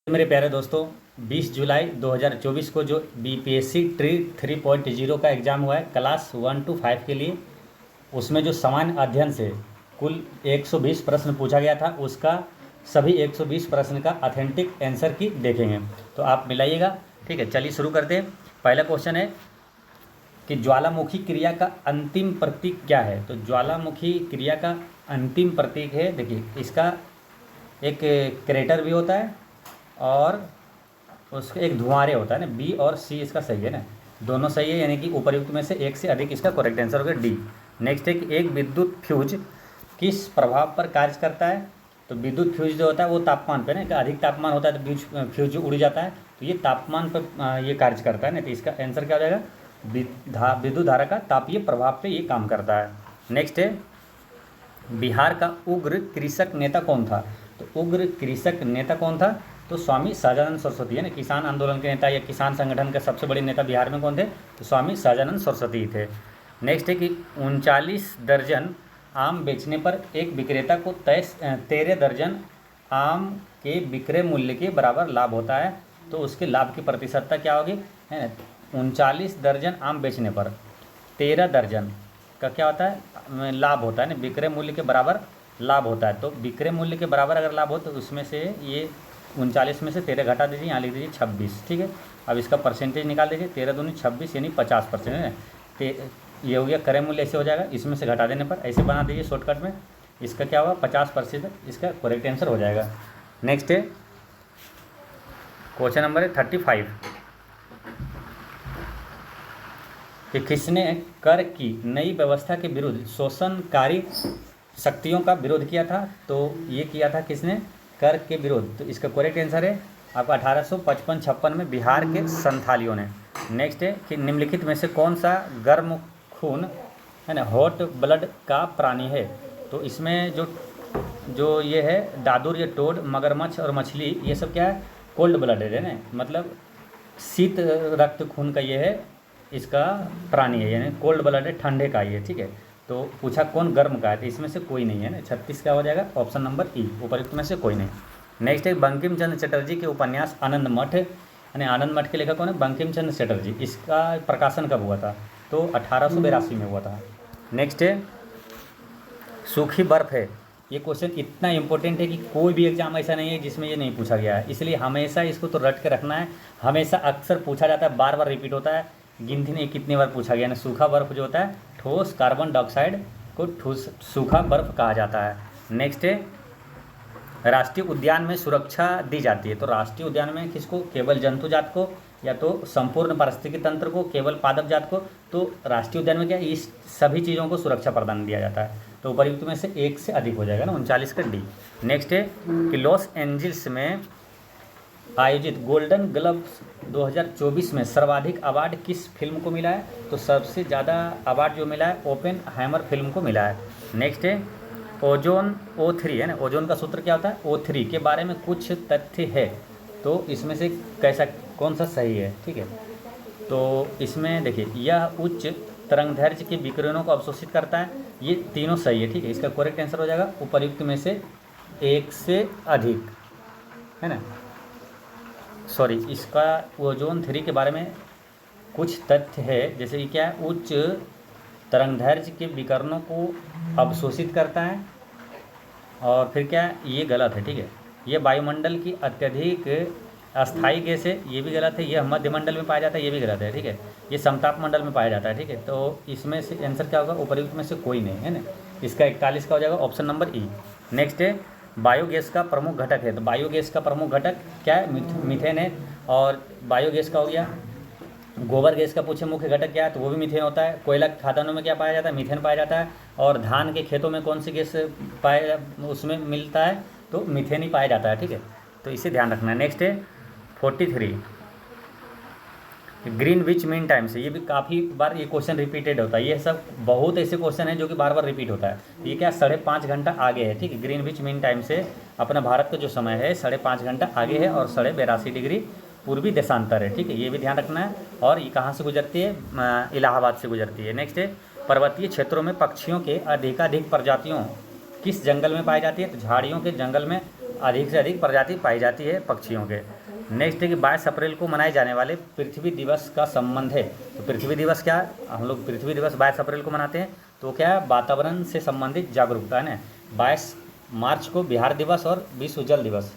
मेरे प्यारे दोस्तों, 20 जुलाई 2024 को जो बीपीएससी ट्री 3.0 का एग्ज़ाम हुआ है क्लास 1 to 5 के लिए, उसमें जो सामान्य अध्ययन से कुल 120 प्रश्न पूछा गया था, उसका सभी 120 प्रश्न का ऑथेंटिक आंसर की देखेंगे। तो आप मिलाइएगा। ठीक है, चलिए शुरू करते हैं। पहला क्वेश्चन है कि ज्वालामुखी क्रिया का अंतिम प्रतीक क्या है। तो ज्वालामुखी क्रिया का अंतिम प्रतीक है, देखिए इसका एक क्रेटर भी होता है और उसके एक धुआंरे होता है ना। बी और सी इसका सही है ना, दोनों सही है, यानी कि उपर्युक्त में से एक से अधिक इसका करेक्ट आंसर होगा डी। नेक्स्ट है कि एक विद्युत फ्यूज किस प्रभाव पर कार्य करता है। तो विद्युत फ्यूज जो होता है वो तापमान पे ना, अधिक तापमान होता है तो फ्यूज उड़ जाता है, तो ये तापमान पर ये कार्य करता है ना। तो इसका आंसर क्या हो जाएगा, विद्युत धारा का तापीय प्रभाव पे ये काम करता है। नेक्स्ट है बिहार का उग्र कृषक नेता कौन था। तो उग्र कृषक नेता कौन था, तो स्वामी सहजानंद सरस्वती है ना। किसान आंदोलन के नेता या किसान संगठन के सबसे बड़े नेता बिहार में कौन थे, तो स्वामी सहजानंद सरस्वती थे। नेक्स्ट है कि 39 दर्जन आम बेचने पर एक विक्रेता को 13 दर्जन आम के विक्रय मूल्य के बराबर लाभ होता है, तो उसके लाभ की प्रतिशतता क्या होगी, है ना। 39 दर्जन आम बेचने पर 13 दर्जन का क्या होता है, लाभ होता है ना, विक्रय मूल्य के बराबर लाभ होता है। तो विक्रय मूल्य के बराबर अगर लाभ हो तो उसमें से ये 39 में से 13 घटा दीजिए, यहाँ लिख दीजिए 26। ठीक है, अब इसका परसेंटेज निकाल दीजिए, 13 दूनी 26 यानी 50% है। ये हो गया क्रय मूल्य, ऐसे हो जाएगा, इसमें से घटा देने पर ऐसे बना दीजिए शॉर्टकट में, इसका क्या होगा 50%, इसका करेक्ट आंसर हो जाएगा। नेक्स्ट है क्वेश्चन नंबर 35 कि किसने कर की नई व्यवस्था के विरुद्ध शोषणकारी शक्तियों का विरोध किया था। तो ये किया था किसने, कर के विरोध। तो इसका करेक्ट आंसर है आपका 1855-56 में बिहार के संथालियों ने। नेक्स्ट है कि निम्नलिखित में से कौन सा गर्म खून है ना, हॉट ब्लड का प्राणी है। तो इसमें जो ये है दादुर, ये टोड, मगरमच्छ और मछली, ये सब क्या है, कोल्ड ब्लड है ना, मतलब शीत रक्त खून का ये है, इसका प्राणी है, यानी कोल्ड ब्लड है, ठंडे का ये। ठीक है, तो पूछा कौन गर्म का है, तो इसमें से कोई नहीं है ना। 36 क्या हो जाएगा, ऑप्शन नंबर ई, उपर्युक्त में से कोई नहीं। नेक्स्ट है बंकिम चंद्र चटर्जी के उपन्यास आनंद मठ, यानी आनंद मठ के लेखक कौन है, बंकिम चंद्र चटर्जी। इसका प्रकाशन कब हुआ था, तो 1882 में हुआ था। नेक्स्ट है सूखी बर्फ है। ये क्वेश्चन इतना इंपॉर्टेंट है कि कोई भी एग्जाम ऐसा नहीं है जिसमें ये नहीं पूछा गया है, इसलिए हमेशा इसको तो रट के रखना है। हमेशा अक्सर पूछा जाता है, बार बार रिपीट होता है, गिनती नहीं कितनी बार पूछा गया ना। सूखा बर्फ जो होता है, ठोस कार्बन डाइऑक्साइड को ठोस सूखा बर्फ कहा जाता है। नेक्स्ट है राष्ट्रीय उद्यान में सुरक्षा दी जाती है। तो राष्ट्रीय उद्यान में किसको, केवल जंतु जात को या तो संपूर्ण पारिस्थितिकी तंत्र को, केवल पादप जात को। तो राष्ट्रीय उद्यान में क्या है, इस सभी चीज़ों को सुरक्षा प्रदान दिया जाता है। तो उपर्युक्त में से एक से अधिक हो जाएगा ना, 39 का डी। नेक्स्ट है कि लॉस एंजल्स में आयोजित गोल्डन ग्लव्स 2024 में सर्वाधिक अवार्ड किस फिल्म को मिला है। तो सबसे ज़्यादा अवार्ड जो मिला है ओपेनहाइमर फिल्म को मिला है। नेक्स्ट है ओजोन O3 है ना, ओजोन का सूत्र क्या होता है, O3 के बारे में कुछ तथ्य है। तो इसमें से कैसा कौन सा सही है, ठीक है। तो इसमें देखिए यह उच्च तरंगदैर्घ्य के विकिरणों को अवशोषित करता है, ये तीनों सही है। ठीक है, इसका करेक्ट आंसर हो जाएगा उपर्युक्त में से एक से अधिक, है ना। सॉरी, इसका ओजोन 3 के बारे में कुछ तथ्य है, जैसे कि क्या है, उच्च तरंगदैर्घ्य के विकिरणों को अवशोषित करता है, और फिर क्या है, ये गलत है। ठीक है, ये वायुमंडल की अत्यधिक अस्थायी गैस है, ये भी गलत है। यह मध्यमंडल में पाया जाता है, ये भी गलत है। ठीक है, ये समताप मंडल में पाया जाता है। ठीक है, तो इसमें से आंसर क्या होगा, उपर्युक्त में से कोई नहीं है ना। इसका 41 का हो जाएगा ऑप्शन नंबर ई। नेक्स्ट है बायोगैस का प्रमुख घटक है। तो बायोगैस का प्रमुख घटक क्या है, मीथेन है। और बायोगैस का हो गया, गोबर गैस का पूछे मुख्य घटक क्या है, तो वो भी मीथेन होता है। कोयला खदानों में क्या पाया जाता है, मीथेन पाया जाता है। और धान के खेतों में कौन सी गैस उसमें मिलता है, तो मीथेन ही पाया जाता है। ठीक है, तो इसे ध्यान रखना है। नेक्स्ट है 43 ग्रीनविच मीन टाइम से, ये भी काफ़ी बार ये क्वेश्चन रिपीटेड होता है। ये सब बहुत ऐसे क्वेश्चन है जो कि बार बार रिपीट होता है। ये क्या 5.5 घंटा आगे है। ठीक है, ग्रीनविच मीन टाइम से अपना भारत का जो समय है 5.5 घंटा आगे है, और 82.5 डिग्री पूर्वी देशांतर है। ठीक है, ये भी ध्यान रखना है। और ये कहाँ से गुजरती है, इलाहाबाद से गुजरती है। नेक्स्ट है पर्वतीय क्षेत्रों में पक्षियों के अधिकाधिक प्रजातियों किस जंगल में पाई जाती है। तो झाड़ियों के जंगल में अधिक से अधिक प्रजाति पाई जाती है पक्षियों के। नेक्स्ट है कि 22 अप्रैल को मनाए जाने वाले पृथ्वी दिवस का संबंध है। तो पृथ्वी दिवस क्या, हम लोग पृथ्वी दिवस 22 अप्रैल को मनाते हैं, तो क्या है, वातावरण से संबंधित जागरूकता है ना। 22 मार्च को बिहार दिवस और विश्व जल दिवस,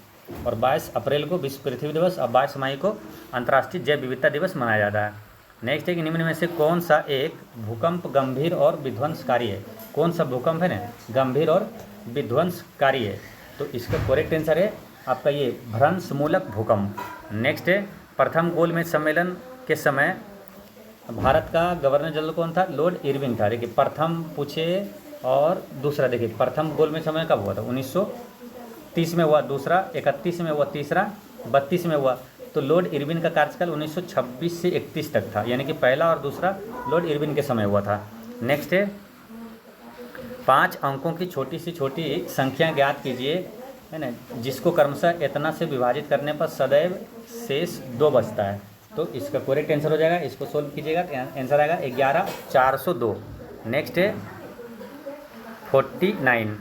और 22 अप्रैल को विश्व पृथ्वी दिवस, और 22 मई को अंतर्राष्ट्रीय जैव विविधता दिवस मनाया जाता है। नेक्स्ट है कि निम्न में से कौन सा एक भूकंप गंभीर और विध्वंसकारी है। कौन सा भूकंप है ना गंभीर और विध्वंसकारी है, तो इसका करेक्ट आंसर है आपका ये भ्रंशमूलक भूकंप। नेक्स्ट है प्रथम गोलमेज सम्मेलन के समय भारत का गवर्नर जनरल कौन था, लॉर्ड इरविन था। देखिए प्रथम पूछे और दूसरा, देखिए प्रथम गोलमेज सम्मेलन कब हुआ था, 1930 में हुआ, दूसरा 31 में हुआ, तीसरा 32 में हुआ। तो लॉर्ड इरविन का कार्यकाल 1926 से 31 तक था, यानी कि पहला और दूसरा लॉर्ड इरविन के समय हुआ था। नेक्स्ट है 5 अंकों की छोटी से छोटी संख्या ज्ञात कीजिए, है ना, जिसको क्रमशः इतना से विभाजित करने पर सदैव शेष 2 बचता है। तो इसका करेक्ट आंसर हो जाएगा, इसको सोल्व कीजिएगा, आंसर आएगा 11,402। नेक्स्ट है 49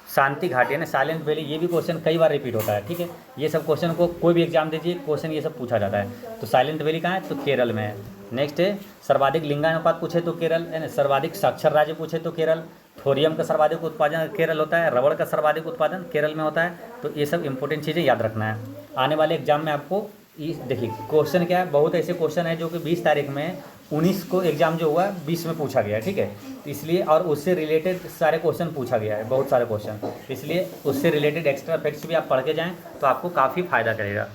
शांति घाटी, यानी साइलेंट वैली। ये भी क्वेश्चन कई बार रिपीट होता है, ठीक है। ये सब क्वेश्चन को कोई भी एग्जाम दीजिए, क्वेश्चन ये सब पूछा जाता है। तो साइलेंट वैली कहाँ है, तो केरल में है। नेक्स्ट है सर्वाधिक लिंगानुपात पूछे तो केरल, है ना। सर्वाधिक साक्षर राज्य पूछे तो केरल। थोरियम का सर्वाधिक उत्पादन केरल होता है। रबड़ का सर्वाधिक उत्पादन केरल में होता है। तो ये सब इंपॉर्टेंट चीज़ें याद रखना है। आने वाले एग्जाम में आपको देखिए क्वेश्चन क्या है, बहुत ऐसे क्वेश्चन है जो कि 20 तारीख में 19 को एग्जाम जो हुआ 20 में पूछा गया है, ठीक है। तो इसलिए और उससे रिलेटेड सारे क्वेश्चन पूछा गया है, बहुत सारे क्वेश्चन, इसलिए उससे रिलेटेड एक्स्ट्रा फैक्ट्स भी आप पढ़ के जाएँ तो आपको काफ़ी फायदा करेगा।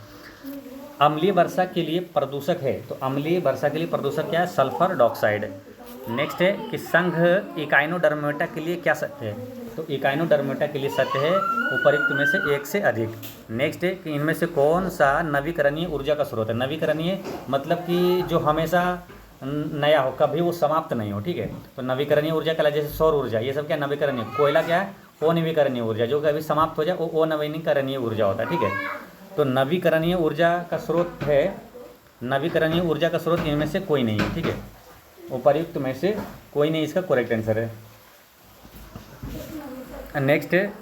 अम्लीय वर्षा के लिए प्रदूषक है, तो अम्लीय वर्षा के लिए प्रदूषक क्या है, सल्फर डाइऑक्साइड। नेक्स्ट है कि संघ इकाइनोडर्मेटा के लिए क्या सत्य है, तो इकाइनोडर्मेटा के लिए सत्य है उपर्युक्त में से एक से अधिक। नेक्स्ट है कि इनमें से कौन सा नवीकरणीय ऊर्जा का स्रोत है। नवीकरणीय मतलब कि जो हमेशा नया हो, कभी वो समाप्त नहीं हो, ठीक है। तो नवीकरणीय ऊर्जा का जैसे सौर ऊर्जा, ये सब क्या नवीकरणीय। कोयला क्या है, अनवीकरणीय ऊर्जा, जो कभी समाप्त हो जाए वो अनवीकरणीय ऊर्जा होता है, ठीक है। तो नवीकरणीय ऊर्जा का स्रोत है, नवीकरणीय ऊर्जा का स्रोत इनमें से कोई नहीं है, ठीक है। उपर्युक्त में से कोई नहीं इसका करेक्ट आंसर है। नेक्स्ट है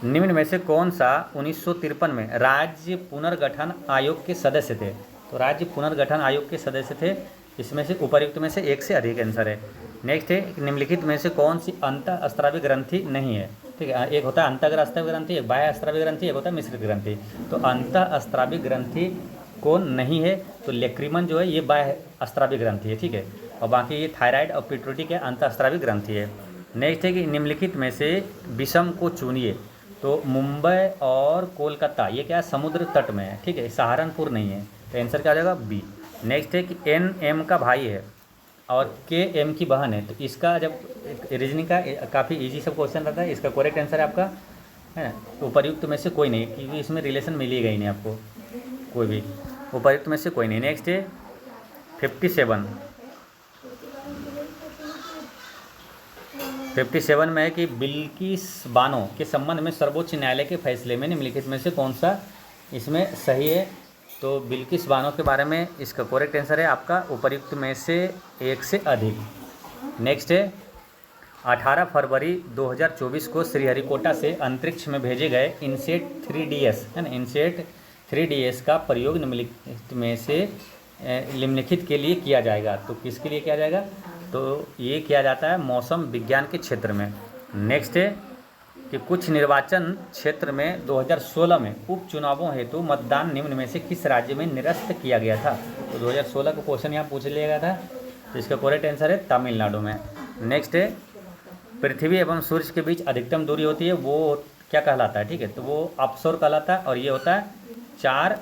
निम्न में से कौन सा 1953 में राज्य पुनर्गठन आयोग के सदस्य थे, तो राज्य पुनर्गठन आयोग के सदस्य थे। इसमें से उपर्युक्त में से एक से अधिक आंसर है। नेक्स्ट है निम्नलिखित में से कौन सी अंतःस्रावी ग्रंथि नहीं है, ठीक है। एक होता है अंतःस्रावी ग्रंथि, एक बाह्य स्रावी ग्रंथि, एक होता है मिश्रित ग्रंथि। तो अंतःस्रावी ग्रंथि कौन नहीं है, तो लेक्रीमन जो है ये बाह्य स्रावी ग्रंथि है, ठीक है। और बाकी ये थायराइड और पिट्यूटरी के अंतःस्रावी ग्रंथि है। नेक्स्ट है कि निम्नलिखित में से विषम को चुनिए, तो मुंबई और कोलकाता ये क्या है, समुद्र तट में है, ठीक है, सहारनपुर नहीं है। तो आंसर क्या हो जाएगा, बी। नेक्स्ट है कि एन एम का भाई है और के एम की बहन है, तो इसका जब रीजनिंग का काफ़ी इजी सब क्वेश्चन रहता है, इसका करेक्ट आंसर है आपका, है ना, उपर्युक्त में से कोई नहीं, क्योंकि इसमें रिलेशन मिलेगा ही नहीं आपको कोई भी, उपर्युक्त में से कोई नहीं। नेक्स्ट है 57 में है कि बिल्किस बानो के संबंध में सर्वोच्च न्यायालय के फैसले में निम्नलिखित में से कौन सा इसमें सही है। तो बिल्किस बानो के बारे में इसका करेक्ट आंसर है आपका उपर्युक्त में से एक से अधिक। नेक्स्ट है 18 फरवरी 2024 को श्रीहरिकोटा से अंतरिक्ष में भेजे गए इनसेट 3DS, है ना, इनसेट 3DS का प्रयोग निम्नलिखित में से निम्नलिखित के लिए किया जाएगा। तो किसके लिए किया जाएगा, तो ये किया जाता है मौसम विज्ञान के क्षेत्र में। नेक्स्ट है कि कुछ निर्वाचन क्षेत्र में 2016 में उपचुनावों हेतु मतदान निम्न में से किस राज्य में निरस्त किया गया था। तो 2016 का क्वेश्चन यहाँ पूछ लिया गया था, तो इसका करेक्ट आंसर है तमिलनाडु में। नेक्स्ट है पृथ्वी एवं सूर्य के बीच अधिकतम दूरी होती है, वो क्या कहलाता है, ठीक है, तो वो अपसौर कहलाता है, और ये होता है 4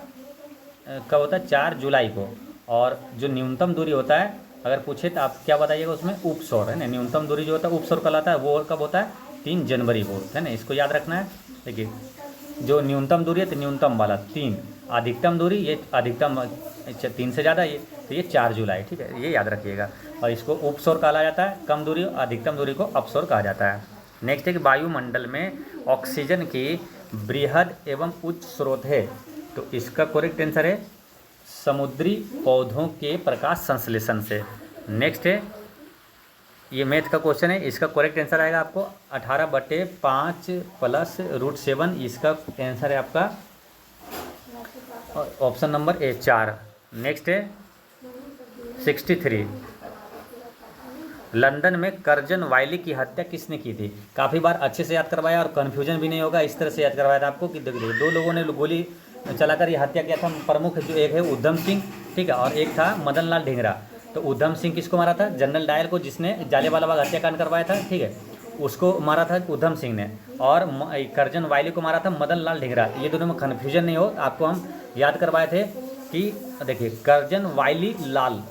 कब होता है, 4 जुलाई को। और जो न्यूनतम दूरी होता है अगर पूछे तो आप क्या बताइएगा उसमें, उपसौर, है ना। न्यूनतम दूरी जो होता है उपसौर कहलाता है, वो कब होता है, 3 जनवरी को, है ना, इसको याद रखना है। देखिए जो न्यूनतम दूरी है तो न्यूनतम वाला 3, अधिकतम दूरी ये अधिकतम 3 से ज़्यादा ये, तो ये 4 जुलाई, ठीक है, ये याद रखिएगा। और इसको उपसौर कहा जाता है, कम दूरी अधिकतम दूरी को अपसौर कहा जाता है। नेक्स्ट है कि वायुमंडल में ऑक्सीजन की बृहद एवं उच्च स्रोत है, तो इसका करेक्ट आंसर है समुद्री पौधों के प्रकाश संश्लेषण से। नेक्स्ट है ये मैथ का क्वेश्चन है। इसका करेक्ट आंसर आएगा आपको 18/5 प्लस √7। इसका आंसर है आपका ऑप्शन नंबर ए 4। नेक्स्ट है 63। लंदन में कर्जन वाइली की हत्या किसने की थी? काफ़ी बार अच्छे से याद करवाया और कन्फ्यूजन भी नहीं होगा, इस तरह से याद करवाया था आपको कि देखिए दो लोगों ने गोली चलाकर ये हत्या किया था। प्रमुख जो एक है उधम सिंह, ठीक है, और एक था मदन लाल ढींगरा। तो उधम सिंह किसको मारा था? जनरल डायर को, जिसने जालियांवाला बाग हत्याकांड करवाया था, ठीक है, उसको मारा था उधम सिंह ने। और कर्जन वाइली को मारा था मदन लाल ढींगरा। ये दोनों में कन्फ्यूजन नहीं हो, आपको हम याद करवाए थे कि देखिए कर्जन वाइली लाल,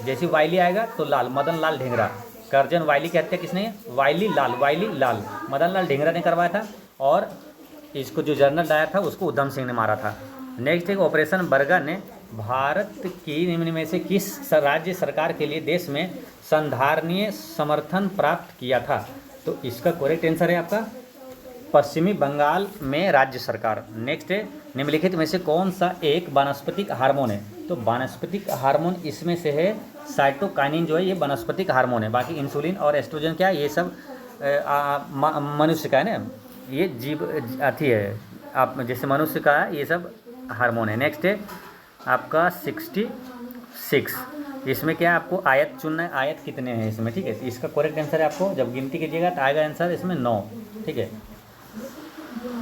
जैसे वाइली आएगा तो लाल, मदन लाल ढींगरा। कर्जन वाइली की हत्या किसने? वाइली लाल मदन लाल ढींगरा ने करवाया था, और इसको जो जनरल डायर था उसको उधम सिंह ने मारा था। नेक्स्ट एक ऑपरेशन बर्गा ने भारत की निम्न में से किस राज्य सरकार के लिए देश में संधारणीय समर्थन प्राप्त किया था? तो इसका करेक्ट आंसर है आपका पश्चिमी बंगाल में राज्य सरकार। नेक्स्ट है निम्नलिखित में से कौन सा एक वानस्पतिक हार्मोन है? तो वानस्पतिक हार्मोन इसमें से है साइटोकाइनिन, जो है ये वानस्पतिक हार्मोन है। बाकी इंसुलिन और एस्ट्रोजन क्या है, ये सब मनुष्य का है ना, ये जीव अथी है, आप जैसे मनुष्य का ये सब हार्मोन है। नेक्स्ट है आपका 66। इसमें क्या है, आपको आयत चुनना है। आयत कितने हैं इसमें, ठीक है। तो इसका करेक्ट आंसर है, आपको जब गिनती कीजिएगा तो आएगा आंसर इसमें 9, ठीक है।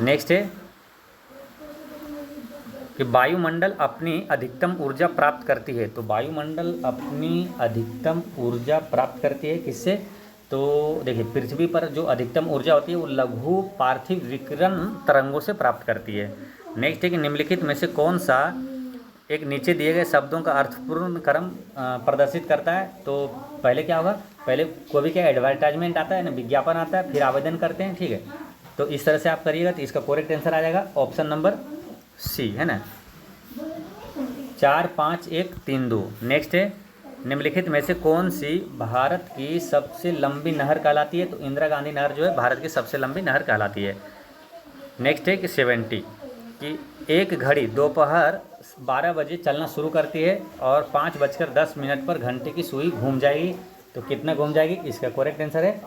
नेक्स्ट है कि वायुमंडल अपनी अधिकतम ऊर्जा प्राप्त करती है। तो वायुमंडल अपनी अधिकतम ऊर्जा प्राप्त करती है किससे? तो देखिए पृथ्वी पर जो अधिकतम ऊर्जा होती है वो लघु पार्थिव विकिरण तरंगों से प्राप्त करती है। नेक्स्ट है कि निम्नलिखित में से कौन सा एक नीचे दिए गए शब्दों का अर्थपूर्ण क्रम प्रदर्शित करता है? तो पहले क्या होगा, पहले कोई भी क्या एडवर्टाइजमेंट आता है ना, विज्ञापन आता है, फिर आवेदन करते हैं, ठीक है। तो इस तरह से आप करिएगा तो इसका करेक्ट आंसर आ जाएगा ऑप्शन नंबर सी, है ना, 4, 5, 1, 3, 2। नेक्स्ट है निम्नलिखित में से कौन सी भारत की सबसे लंबी नहर कहलाती है? तो इंदिरा गांधी नहर जो है भारत की सबसे लंबी नहर कहलाती है। नेक्स्ट है कि 70 कि एक घड़ी दोपहर 12 बजे चलना शुरू करती है और 5:10 पर घंटे की सुई घूम जाएगी। तो कितना घूम जाएगी? इसका करेक्ट आंसर है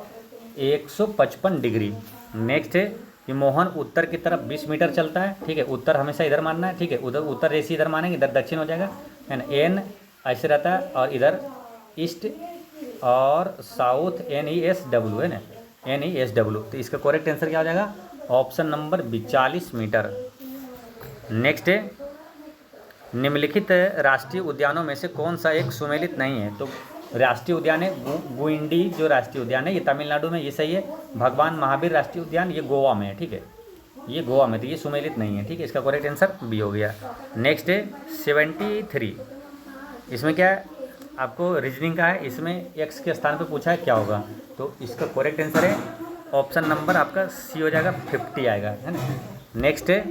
155 डिग्री। नेक्स्ट है कि मोहन उत्तर की तरफ 20 मीटर चलता है, ठीक है। उत्तर हमेशा इधर मानना है, ठीक है। उधर उत्तर जैसे इधर मानेंगे इधर दक्षिण हो जाएगा, है ना। एन ऐसे रहता है और इधर ईस्ट और साउथ NESW, है ना, NESW। तो इसका करेक्ट आंसर क्या हो जाएगा? Option number 42 metre. नेक्स्ट है निम्नलिखित राष्ट्रीय उद्यानों में से कौन सा एक सुमेलित नहीं है? तो राष्ट्रीय उद्यान है गुइंडी, जो राष्ट्रीय उद्यान है ये तमिलनाडु में, ये सही है। भगवान महावीर राष्ट्रीय उद्यान ये गोवा में है, ठीक है, ये गोवा में, तो ये सुमेलित नहीं है, ठीक है। इसका करेक्ट आंसर बी हो गया। नेक्स्ट है 73। इसमें क्या है, आपको रीजनिंग का है, इसमें एक्स के स्थान पे पूछा है क्या होगा, तो इसका करेक्ट आंसर है ऑप्शन नंबर आपका सी हो जाएगा, 50 आएगा, है ना। नेक्स्ट है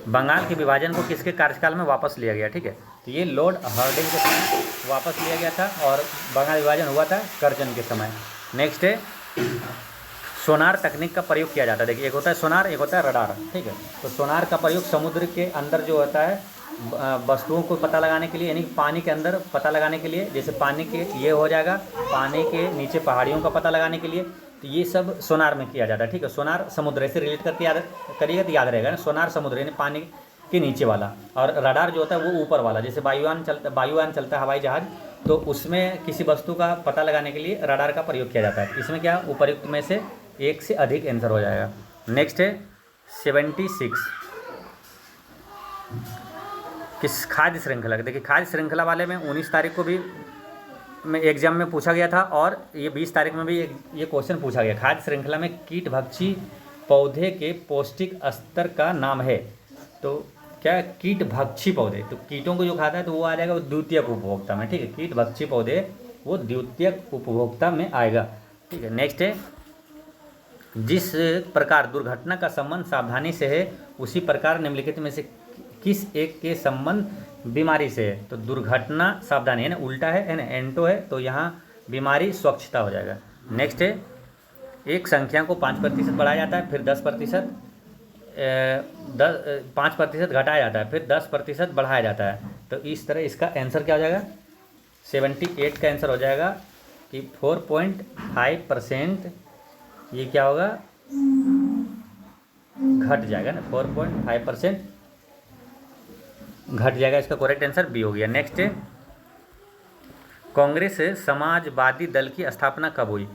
बंगाल के विभाजन को किसके कार्यकाल में वापस लिया गया? ठीक है, तो ये लॉर्ड हार्डिंग के समय वापस लिया गया था और बंगाल विभाजन हुआ था कर्जन के समय। नेक्स्ट है सोनार तकनीक का प्रयोग किया जाता है। देखिए एक होता है सोनार, एक होता है रडार, ठीक है। तो सोनार का प्रयोग समुद्र के अंदर जो होता है वस्तुओं को पता लगाने के लिए, यानी पानी के अंदर पता लगाने के लिए, जैसे पानी के ये हो जाएगा, पानी के नीचे पहाड़ियों का पता लगाने के लिए, तो ये सब सोनार में किया जाता है, ठीक है। सोनार समुद्र से रिलेट करके याद करिएगा तो याद रहेगा ना, सोनार समुद्र यानी पानी के नीचे वाला, और रडार जो होता है वो ऊपर वाला। जैसे वायुयान चलता है हवाई जहाज, तो उसमें किसी वस्तु का पता लगाने के लिए रडार का प्रयोग किया जाता है। इसमें क्या उपर्युक्त में से एक से अधिक आंसर हो जाएगा। नेक्स्ट है 76 किस खाद्य श्रृंखला। देखिए खाद्य श्रृंखला वाले में 19 तारीख को भी में एग्जाम में पूछा गया था और ये 20 तारीख में भी ये क्वेश्चन पूछा गया। खाद्य श्रृंखला में कीट भक्षी पौधे के पौष्टिक स्तर का नाम है। तो क्या कीट भक्षी पौधे, तो कीटों को जो खाता है तो वो आ जाएगा वो द्वितीयक उपभोक्ता में, ठीक है। कीट भक्षी पौधे वो द्वितीयक उपभोक्ता में आएगा, ठीक है। नेक्स्ट है जिस प्रकार दुर्घटना का संबंध सावधानी से है उसी प्रकार निम्नलिखित में से किस एक के संबंध बीमारी से है। तो दुर्घटना सावधानी है ना, उल्टा है ना, एंटो है, तो यहाँ बीमारी स्वच्छता हो जाएगा। नेक्स्ट है एक संख्या को 5% बढ़ाया जाता है, फिर 10%, 5% घटाया जाता है, फिर 10% बढ़ाया जाता है। तो इस तरह इसका आंसर क्या हो जाएगा? 78 का आंसर हो जाएगा कि 4.5% ये क्या होगा, घट जाएगा ना, 4.5% घट जाएगा। इसका करेक्ट आंसर बी हो गया। नेक्स्ट है, कांग्रेस समाजवादी दल की स्थापना कब हुई?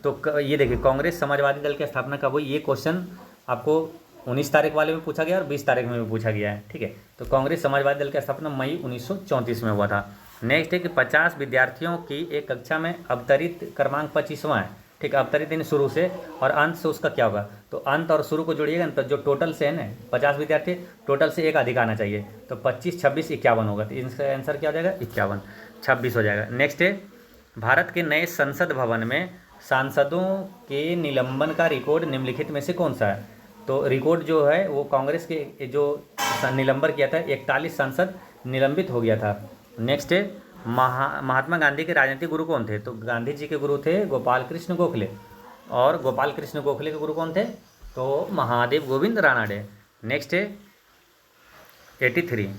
तो ये देखिए, कांग्रेस समाजवादी दल की स्थापना कब हुई, ये क्वेश्चन आपको 19 तारीख वाले में पूछा गया और 20 तारीख में भी पूछा गया है। ठीक है, तो कांग्रेस समाजवादी दल की स्थापना मई 1934 में हुआ था। नेक्स्ट है कि 50 विद्यार्थियों की एक कक्षा में अवतरित क्रमांक 25वां है। ठीक है, अवतरित यानी शुरू से, और अंत से उसका क्या होगा, तो अंत और शुरू को जोड़िएगा ना, तो जो टोटल से है ना 50 विद्यार्थी, टोटल से एक अधिक आना चाहिए, तो 25, 26, 51 होगा। तो इसका आंसर क्या हो जाएगा, 51, 26 हो जाएगा। नेक्स्ट है, भारत के नए संसद भवन में सांसदों के निलंबन का रिकॉर्ड निम्नलिखित में से कौन सा है? तो रिकॉर्ड जो है वो कांग्रेस के जो निलंबन किया था, 41 सांसद निलंबित हो गया था। नेक्स्ट है, महात्मा गांधी के राजनीतिक गुरु कौन थे? तो गांधी जी के गुरु थे गोपाल कृष्ण गोखले, और गोपाल कृष्ण गोखले के गुरु कौन थे? तो महादेव गोविंद रानाडे। नेक्स्ट है 83,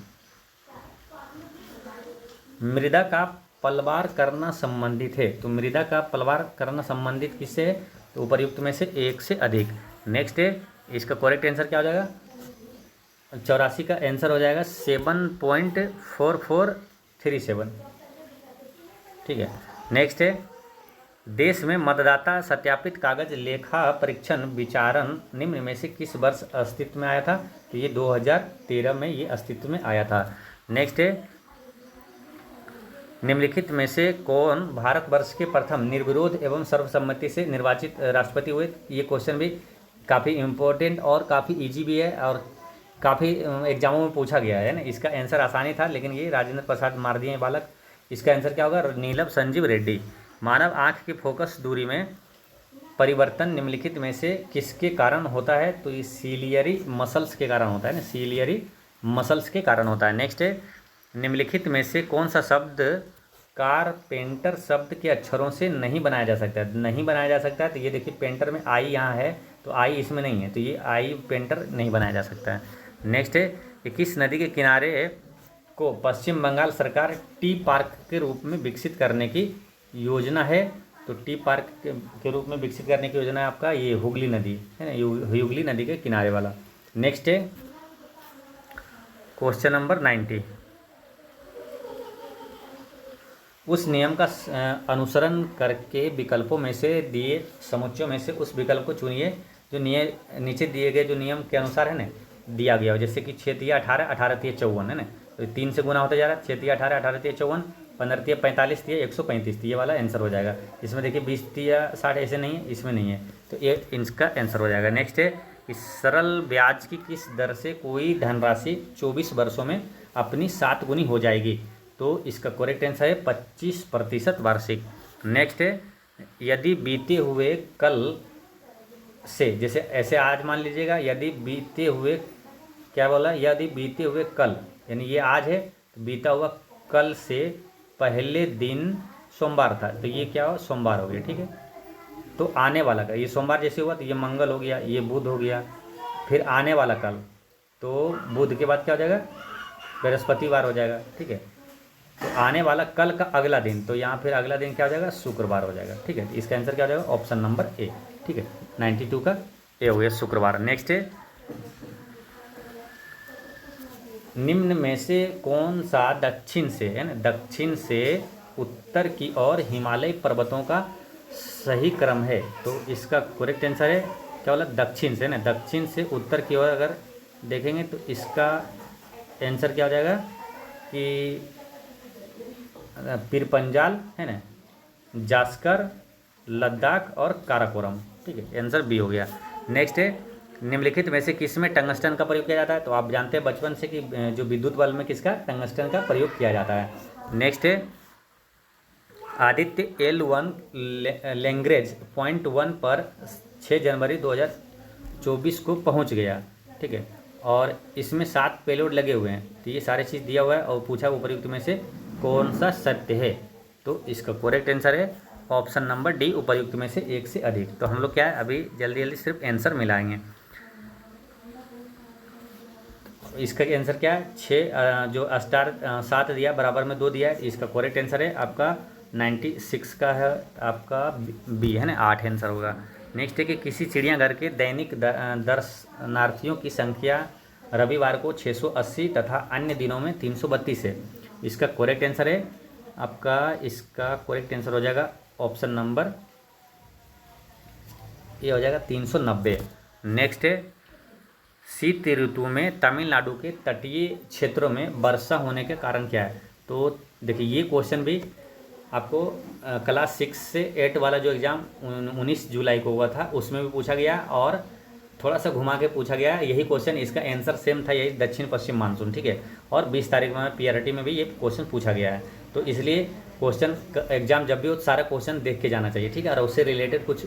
मृदा का पलवार करना संबंधित है। तो मृदा का पलवार करना संबंधित किससे है? तो उपर्युक्त में से एक से अधिक। नेक्स्ट है, इसका करेक्ट आंसर क्या हो जाएगा, 84 का आंसर हो जाएगा 7.4437। ठीक है, नेक्स्ट है, देश में मतदाता सत्यापित कागज लेखा परीक्षण विचारण निम्न में से किस वर्ष अस्तित्व में आया था? तो ये 2013 में ये अस्तित्व में आया था। नेक्स्ट है, निम्नलिखित में से कौन भारतवर्ष के प्रथम निर्विरोध एवं सर्वसम्मति से निर्वाचित राष्ट्रपति हुए? ये क्वेश्चन भी काफ़ी इम्पोर्टेंट और काफ़ी इजी भी है, और काफ़ी एग्जामों में पूछा गया है ना। इसका आंसर आसानी था, लेकिन ये राजेंद्र प्रसाद मारदिया बालक। इसका आंसर क्या होगा, नीलम संजीव रेड्डी। मानव आँख की फोकस दूरी में परिवर्तन निम्नलिखित में से किसके कारण होता है? तो ये सीलियरी मसल्स के कारण होता है ना, सीलियरी मसल्स के कारण होता है। नेक्स्ट है, निम्नलिखित में से कौन सा शब्द कारपेंटर शब्द के अक्षरों से नहीं बनाया जा सकता है? नहीं बनाया जा सकता है, तो ये देखिए पेंटर में आई यहाँ है, तो आई इसमें नहीं है, तो ये आई पेंटर नहीं बनाया जा सकता है। नेक्स्ट है कि किस नदी के किनारे को पश्चिम बंगाल सरकार टी पार्क के रूप में विकसित करने की योजना है? तो टी पार्क के रूप में विकसित करने की योजना है आपका ये हुगली नदी है ना, हुगली नदी के किनारे वाला। नेक्स्ट है क्वेश्चन नंबर 90, उस नियम का अनुसरण करके विकल्पों में से दिए समुच्चयों में से उस विकल्प को चुनिए जो नीचे दिए गए जो नियम के अनुसार है ना दिया गया हो। जैसे कि 6 तिया 18, 18 तिया 54 है ना, तो 3 से गुना होता जा रहा है, 6 तिया 18, 18 तिया 54, 15 तिया 45 तिया 135, ये वाला आंसर हो जाएगा। इसमें देखिए 20 तिया 60 ऐसे नहीं है, इसमें नहीं है, तो ये इसका आंसर हो जाएगा। नेक्स्ट है कि सरल ब्याज की किस दर से कोई धनराशि 24 वर्षों में अपनी 7 गुनी हो जाएगी? तो इसका करेक्ट आंसर है 25% वार्षिक। नेक्स्ट है, यदि बीते हुए कल से, जैसे ऐसे आज मान लीजिएगा, यदि बीते हुए क्या बोला, यदि बीते हुए कल, यानी ये आज है, तो बीता हुआ कल से पहले दिन सोमवार था, तो ये क्या हो, सोमवार हो गया। ठीक है, तो आने वाला का ये सोमवार जैसे हुआ, तो ये मंगल हो गया, ये बुध हो गया, फिर आने वाला कल, तो बुध के बाद क्या हो जाएगा, बृहस्पतिवार हो जाएगा। ठीक है, तो आने वाला कल का अगला दिन, तो यहाँ फिर अगला दिन क्या हो जाएगा, शुक्रवार हो जाएगा। ठीक है, इसका आंसर क्या हो जाएगा, ऑप्शन नंबर ए। ठीक है, 92 का ए हो गया, शुक्रवार। नेक्स्ट है, निम्न में से कौन सा दक्षिण से है ना, दक्षिण से उत्तर की ओर हिमालय पर्वतों का सही क्रम है? तो इसका करेक्ट आंसर है क्या बोला, दक्षिण से ना, दक्षिण से उत्तर की ओर अगर देखेंगे तो इसका आंसर क्या हो जाएगा कि पीरपंजाल है ना, जास्कर, लद्दाख और काराकोरम। ठीक है, आंसर बी हो गया। नेक्स्ट है, निम्नलिखित में से किस में टंगस्टन का प्रयोग किया जाता है? तो आप जानते हैं बचपन से कि जो विद्युत बल्ब में किसका, टंगस्टन का प्रयोग किया जाता है। नेक्स्ट है, आदित्य L1 लैग्रेंज पॉइंट 1 पर 6 जनवरी 2024 को पहुंच गया। ठीक है, और इसमें 7 पेलोड लगे हुए हैं, तो ये सारी चीज़ दिया हुआ है और पूछा उपयुक्त में से कौन सा सत्य है? तो इसका करेक्ट आंसर है ऑप्शन नंबर डी, उपयुक्त में से एक से अधिक। तो हम लोग क्या है अभी जल्दी जल्दी सिर्फ आंसर मिलाएंगे। इसका आंसर क्या है, 6 जो स्टार 7 दिया बराबर में 2 दिया है, इसका करेक्ट आंसर है आपका 96 का है आपका बी, है ना, 8 आंसर होगा। नेक्स्ट है कि किसी चिड़ियाघर के दैनिक दर्शनार्थियों की संख्या रविवार को 680 तथा अन्य दिनों में 332 है। इसका करेक्ट आंसर है आपका, इसका करेक्ट आंसर हो जाएगा ऑप्शन नंबर ये हो जाएगा 390। नेक्स्ट है शीत ऋतु में तमिलनाडु के तटीय क्षेत्रों में वर्षा होने के कारण क्या है। तो देखिए ये क्वेश्चन भी आपको क्लास 6 से 8 वाला जो एग्ज़ाम 19 जुलाई को हुआ था उसमें भी पूछा गया और थोड़ा सा घुमा के पूछा गया यही क्वेश्चन। इसका आंसर सेम था, यही दक्षिण पश्चिम मानसून, ठीक है। और 20 तारीख में पीआरटी में भी ये क्वेश्चन पूछा गया है। तो इसलिए क्वेश्चन एग्जाम जब भी हो सारा क्वेश्चन देख के जाना चाहिए, ठीक है। और उससे रिलेटेड कुछ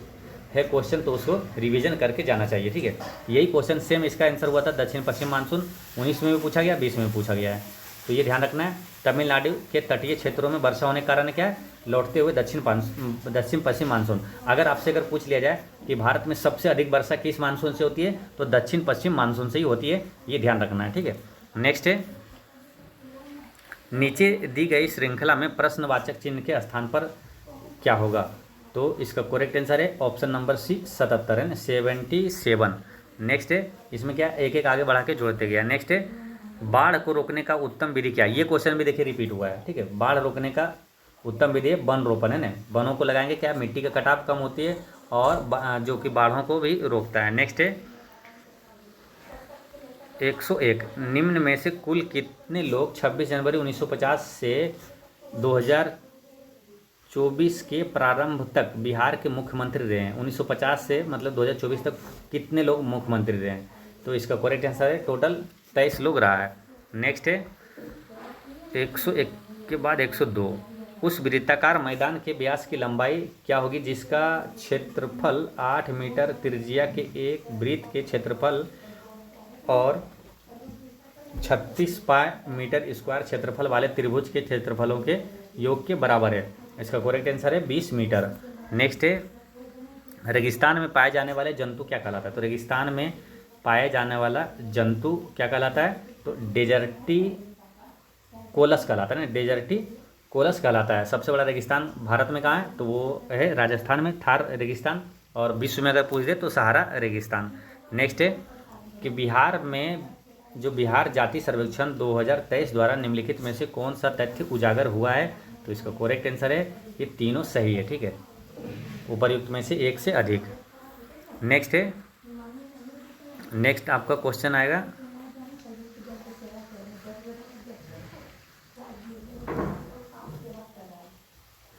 है क्वेश्चन तो उसको रिवीजन करके जाना चाहिए, ठीक है। यही क्वेश्चन सेम इसका आंसर हुआ था दक्षिण पश्चिम मानसून, 19 में भी पूछा गया, 20 में भी पूछा गया है। तो ये ध्यान रखना है, तमिलनाडु के तटीय क्षेत्रों में वर्षा होने के कारण क्या है, लौटते हुए दक्षिण पश्चिम मानसून। अगर आपसे अगर पूछ लिया जाए कि भारत में सबसे अधिक वर्षा किस मानसून से होती है तो दक्षिण पश्चिम मानसून से ही होती है, ये ध्यान रखना है, ठीक है। नेक्स्ट है नीचे दी गई श्रृंखला में प्रश्नवाचक चिन्ह के स्थान पर क्या होगा। तो इसका करेक्ट आंसर है ऑप्शन नंबर सी 77, है ना, 77। नेक्स्ट है इसमें क्या एक एक आगे बढ़ा के जोड़ते गया। नेक्स्ट है बाढ़ को रोकने का उत्तम विधि क्या है। ये क्वेश्चन भी देखिए रिपीट हुआ है, ठीक है। बाढ़ रोकने का उत्तम विधि है वन रोपण, है ना। वनों को लगाएंगे क्या, मिट्टी का कटाव कम होती है और जो कि बाढ़ों को भी रोकता है। नेक्स्ट है 101 निम्न में से कुल कितने लोग 26 जनवरी 1950 से 2024 के प्रारंभ तक बिहार के मुख्यमंत्री रहे हैं। 1950 से मतलब 2024 तक कितने लोग मुख्यमंत्री रहे हैं। तो इसका करेक्ट आंसर है टोटल 23 लोग रहा है। नेक्स्ट है 101 के बाद 102 उस वृत्ताकार मैदान के व्यास की लंबाई क्या होगी जिसका क्षेत्रफल 8 मीटर, त्रिज्या के एक वृत्त के क्षेत्रफल और 36 पाई मीटर स्क्वायर क्षेत्रफल वाले त्रिभुज के क्षेत्रफलों के योग के बराबर है। इसका करेक्ट आंसर है 20 मीटर। नेक्स्ट है रेगिस्तान में पाए जाने वाले जंतु क्या कहलाता है। तो रेगिस्तान में पाए जाने वाला जंतु क्या कहलाता है, तो डेजर्टी कोलस कहलाता है ना, डेजर्टी कोलस कहलाता है। सबसे बड़ा रेगिस्तान भारत में कहाँ है, तो वो है राजस्थान में थार रेगिस्तान, और विश्व में अगर पूछ दे तो सहारा रेगिस्तान। नेक्स्ट है कि बिहार में जो बिहार जाति सर्वेक्षण 2023 द्वारा निम्नलिखित में से कौन सा तथ्य उजागर हुआ है। तो इसका करेक्ट आंसर है ये तीनों सही है, ठीक है, उपर्युक्त में से एक से अधिक। नेक्स्ट है नेक्स्ट आपका क्वेश्चन आएगा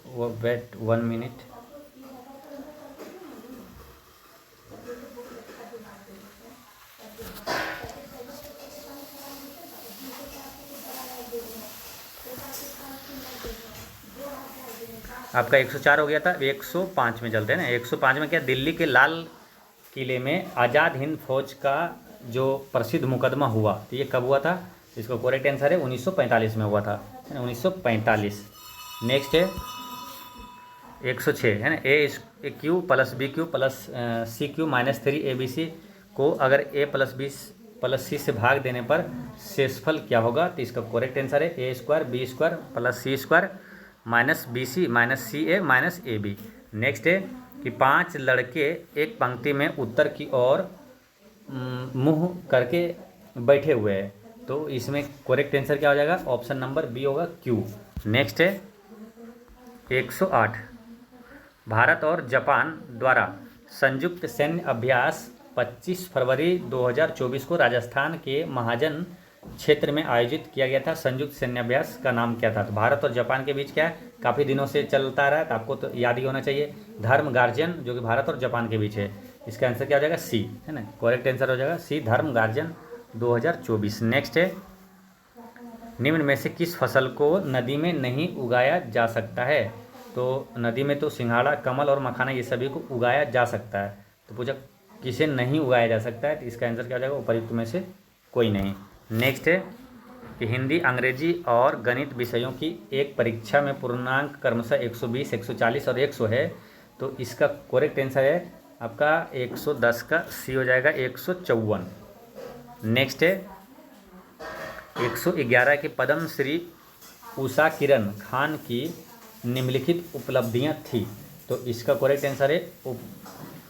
वो वेट 1 मिनट। आपका 104 हो गया था, 105 में चलते हैं ना। 105 में क्या, दिल्ली के लाल किले में आज़ाद हिंद फौज का जो प्रसिद्ध मुकदमा हुआ, तो ये कब हुआ था। इसका करेक्ट आंसर है 1945 में हुआ था, है ना, 1945। नेक्स्ट है 106, है ना, A cube plus B cube plus C cube minus 3 को अगर A plus B plus C से भाग देने पर शेषफल क्या होगा। तो इसका करेक्ट आंसर है A square B square plus C square minus B C minus C A minus A B. Next है कि 5 लड़के एक पंक्ति में उत्तर की ओर मुंह करके बैठे हुए हैं, तो इसमें करेक्ट आंसर क्या हो जाएगा, ऑप्शन नंबर बी होगा क्यू। नेक्स्ट है 108 भारत और जापान द्वारा संयुक्त सैन्य अभ्यास 25 फरवरी 2024 को राजस्थान के महाजन क्षेत्र में आयोजित किया गया था। संयुक्त सैन्य अभ्यास का नाम क्या था। तो भारत और जापान के बीच क्या है, काफ़ी दिनों से चलता रहा है, तो आपको तो याद ही होना चाहिए, धर्म गार्जियन, जो कि भारत और जापान के बीच है। इसका आंसर क्या हो जाएगा, सी, है ना, करेक्ट आंसर हो जाएगा सी, धर्म गार्जियन 2024। नेक्स्ट है निम्न में से किस फसल को नदी में नहीं उगाया जा सकता है। तो नदी में तो सिंघाड़ा, कमल और मखाना ये सभी को उगाया जा सकता है। तो पूछा किसे नहीं उगाया जा सकता है, तो इसका आंसर क्या हो जाएगा, उपर्युक्त में से कोई नहीं। नेक्स्ट है कि हिंदी, अंग्रेजी और गणित विषयों की एक परीक्षा में पूर्णांक क्रमशः 120, 140 और 100 है। तो इसका करेक्ट आंसर है आपका 110 का सी हो जाएगा 154। नेक्स्ट है 111 के पद्म श्री उषा किरण खान की निम्नलिखित उपलब्धियां थी। तो इसका करेक्ट आंसर है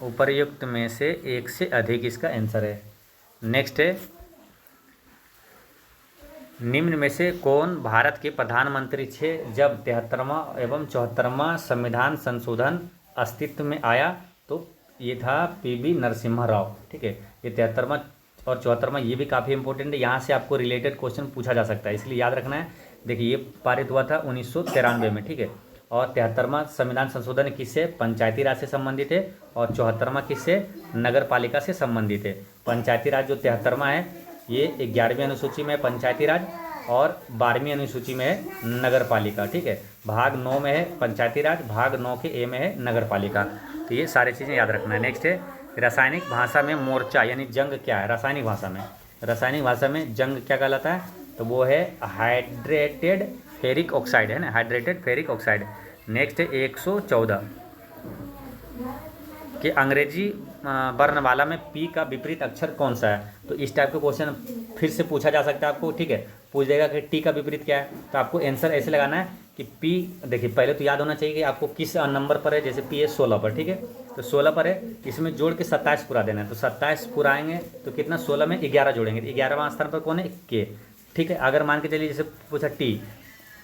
उपर्युक्त में से एक से अधिक इसका आंसर है। नेक्स्ट है, निम्न में से कौन भारत के प्रधानमंत्री थे जब 73वां एवं 74वां संविधान संशोधन अस्तित्व में आया? तो ये था पीवी नरसिम्हा राव। ठीक है, ये 73वां और 74वां ये भी काफ़ी इंपॉर्टेंट है, यहाँ से आपको रिलेटेड क्वेश्चन पूछा जा सकता है, इसलिए याद रखना है। देखिए ये पारित हुआ था 1993 में। ठीक है, और 73वां संविधान संशोधन किससे? पंचायती राज से संबंधित है, और 74वां किससे? नगर पालिका से संबंधित है। पंचायती राज जो 73वां है ये 11वीं अनुसूची में पंचायती राज और 12वीं अनुसूची में है नगर पालिका। ठीक है, भाग 9 में है पंचायती राज, भाग 9 के ए में है नगर पालिका। तो ये सारी चीज़ें याद रखना है। नेक्स्ट है, रासायनिक भाषा में मोर्चा यानी जंग क्या है? रासायनिक भाषा में जंग क्या कहलाता है? तो वो है हाइड्रेटेड फेरिक ऑक्साइड, है ना, हाइड्रेटेड फेरिक ऑक्साइड। नेक्स्ट है 114 कि अंग्रेजी वर्णमाला में पी का विपरीत अक्षर कौन सा है? तो इस टाइप का क्वेश्चन फिर से पूछा जा सकता है आपको। ठीक है, पूछ देगा कि टी का विपरीत क्या है, तो आपको आंसर ऐसे लगाना है कि पी, देखिए पहले तो याद होना चाहिए कि आपको किस नंबर पर है। जैसे पी है 16 पर। ठीक है, तो 16 पर है, इसमें जोड़ के 27 पूरा देना है। तो 27 पुराएंगे तो कितना? 16 में 11 जोड़ेंगे, 11वां स्थान पर कौन है? के। ठीक है, अगर मान के चलिए जैसे पूछा टी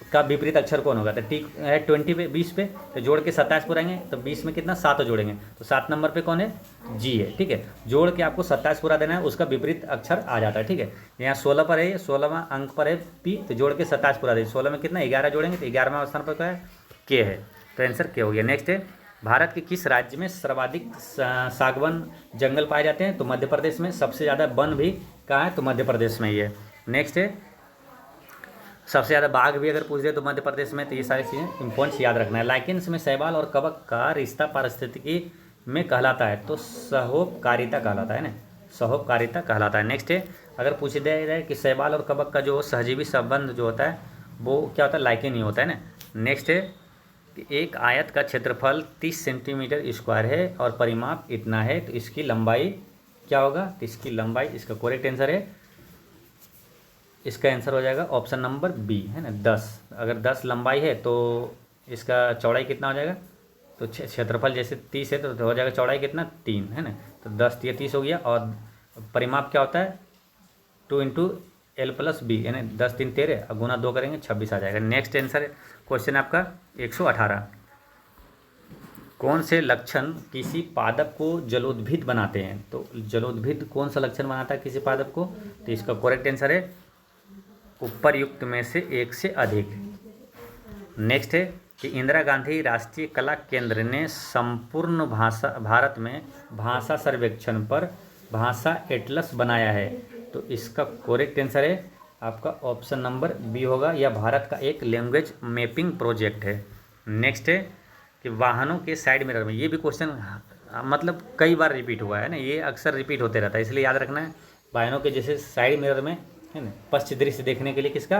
का विपरीत अक्षर कौन होगा, तो टी है 20 पे, 20 पे, तो जोड़ के 27 पुराएंगे तो 20 में कितना? 7 जोड़ेंगे, तो 7 नंबर पे कौन है? जी है। ठीक है, जोड़ के आपको 27 पूरा देना है, उसका विपरीत अक्षर आ जाता है। ठीक है, यहाँ 16 पर है, 16वां अंक पर है पी, तो जोड़ के 27 पूरा देंगे, 16 में कितना? 11 जोड़ेंगे, तो 11वां स्थान पर क्या है? के है, तो आंसर के हो गया। नेक्स्ट है, भारत के किस राज्य में सर्वाधिक सागवन जंगल पाए जाते हैं? तो मध्य प्रदेश में। सबसे ज़्यादा वन भी कहाँ है? तो मध्य प्रदेश में ही है। नेक्स्ट है, सबसे ज़्यादा बाघ भी अगर पूछ दे तो मध्य प्रदेश में। तो ये सारी चीज़ें इंपॉर्टेंट याद रखना है। लाइकेन्स में शैवाल और कवक का रिश्ता पारिस्थितिकी में कहलाता है? तो सहोपकारिता कहलाता है ना, सहोपकारिता कहलाता है। नेक्स्ट है, अगर पूछ दिया जाए कि शैवाल और कवक का जो सहजीवी संबंध जो होता है वो क्या होता है? लाइकेन ही होता है ना। नेक्स्ट है कि एक आयत का क्षेत्रफल 30 सेंटीमीटर स्क्वायर है और परिमाप इतना है, तो इसकी लंबाई क्या होगा? तो इसकी लंबाई, इसका करेक्ट आंसर है, इसका आंसर हो जाएगा ऑप्शन नंबर बी, है ना, 10। अगर 10 लंबाई है तो इसका चौड़ाई कितना हो जाएगा? तो क्षेत्रफल जैसे 30 है तो हो जाएगा चौड़ाई कितना? 3, है ना, तो 10 ये 30 हो गया। और परिमाप क्या होता है? 2 इंटू एल प्लस बी, यानी 10 3 13 और गुना 2 करेंगे 26 आ जाएगा। नेक्स्ट आंसर क्वेश्चन आपका 118, कौन से लक्षण किसी पादप को जलोद्भिद बनाते हैं? तो जलोद्भिद कौन सा लक्षण बनाता है किसी पादप को? तो इसका करेक्ट आंसर है उपरयुक्त में से एक से अधिक। नेक्स्ट है कि इंदिरा गांधी राष्ट्रीय कला केंद्र ने संपूर्ण भारत में भाषा सर्वेक्षण पर भाषा एटलस बनाया है, तो इसका करेक्ट आंसर है आपका ऑप्शन नंबर बी होगा, यह भारत का एक लैंग्वेज मैपिंग प्रोजेक्ट है। नेक्स्ट है कि वाहनों के साइड मिरर में, ये भी क्वेश्चन मतलब कई बार रिपीट हुआ है ना, ये अक्सर रिपीट होते रहता है, इसलिए याद रखना है। वाहनों के जैसे साइड मिरर में, है ना, पश्च दृश्य देखने के लिए किसका?